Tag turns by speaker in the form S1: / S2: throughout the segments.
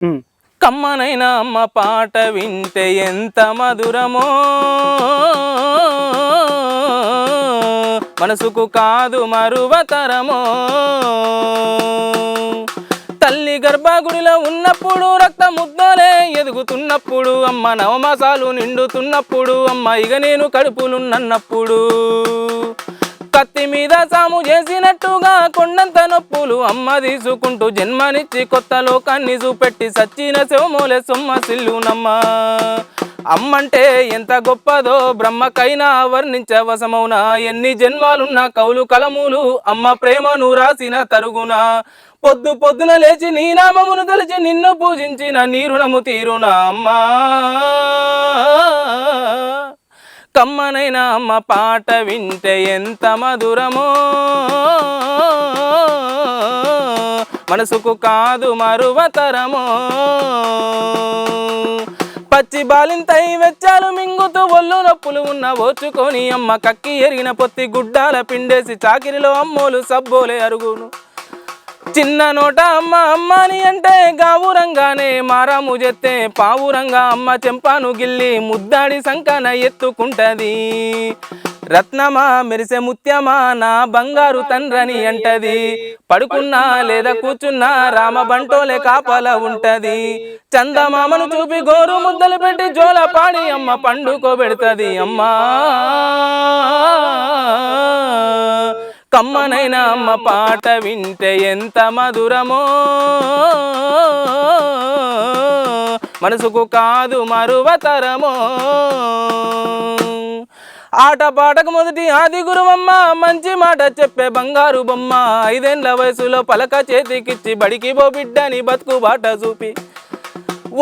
S1: కమ్మనైన అమ్మ పాట వింటే ఎంత మధురమో, మనసుకు కాదు మరువతరమో. తల్లి గర్భగుడిలో ఉన్నప్పుడు రక్త ముద్దలే ఎదుగుతున్నప్పుడు, అమ్మ నవమాసాలు నిండుతున్నప్పుడు, అమ్మ ఇక నేను కడుపులున్నప్పుడు, కత్తి మీద సాము చేసినట్టుగా కొండంత నొప్పులు అమ్మ తీసుకుంటూ జన్మనిచ్చి కొత్త లోకాన్ని చూపెట్టి సచ్చిన శవమూలే సొమ్మసిల్లునమ్మ. అమ్మంటే ఎంత గొప్పదో బ్రహ్మకైనా వర్ణించవసమౌనా, ఎన్ని జన్మాలున్న కౌలు కలములు అమ్మ ప్రేమను రాసిన తరుగున. పొద్దు పొద్దున లేచి నీ నామమును తలిచి నిన్ను పూజించిన నీ రుణము తీరునా అమ్మా. కమ్మనైన అమ్మ పాట వింటే ఎంత మధురమో, మనసుకు కాదు మరువతరమో. పచ్చి బాలింతై వెచ్చాలు మింగుతూ ఒళ్ళు నొప్పులు ఉన్న ఓచుకొని, అమ్మ కక్కి ఎరిగిన పొత్తి గుడ్డాల పిండేసి చాకిరిలో అమ్మోలు సబ్బోలే అరుగును. చిన్న నోట అమ్మ అమ్మని అంటే గావురంగానే మారాము చెత్తే పావురంగా అమ్మ చెంపాను గిల్లి ముద్దాడి సంకన ఎత్తుకుంటది. రత్నమా మెరిసే ముత్యమా నా బంగారు తండ్రని అంటది. పడుకున్నా లేదా కూర్చున్నా రామ బంటోలే కాపల ఉంటది. చందమామను చూపి గోరు ముద్దలు పెట్టి జోల పాడి అమ్మ పండుకోబెడుతుంది అమ్మా. కమ్మనైన అమ్మ పాట వింటే ఎంత మధురమో, మనసుకు కాదు మరువతరమో. ఆట పాటకు మొదటి ఆది గురువమ్మ, మంచి మాట చెప్పే బంగారు బొమ్మ. 5 ఏళ్ల వయసులో పలక చేతికిచ్చి బడికి బో బిడ్డని బతుకు బాట చూపి,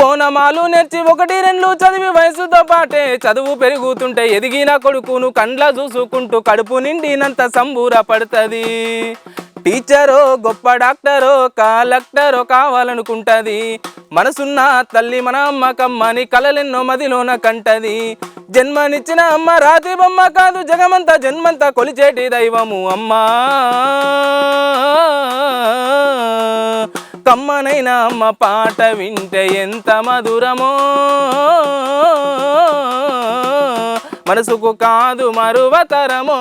S1: ఓనమాలు నేర్చి 1, 2 చదివి వయసుతో పాటే చదువు పెరుగుతుంటే ఎదిగిన కొడుకును కండ్ల చూసుకుంటూ కడుపు నిండినంత సంబూర పడుతుంది. టీచరో గొప్ప డాక్టరో కలెక్టరో కావాలనుకుంటది. మనసున్న తల్లి మన అమ్మ కమ్మని కలలెన్నో మదిలోన కంటది. జన్మనిచ్చిన అమ్మ రాతి బొమ్మ కాదు, జగమంతా జన్మంతా కొలిచేటి దైవము అమ్మా. కమ్మనైన అమ్మ పాట వింటే ఎంత మధురమో, మనసుకు కాదు మరువతరమో.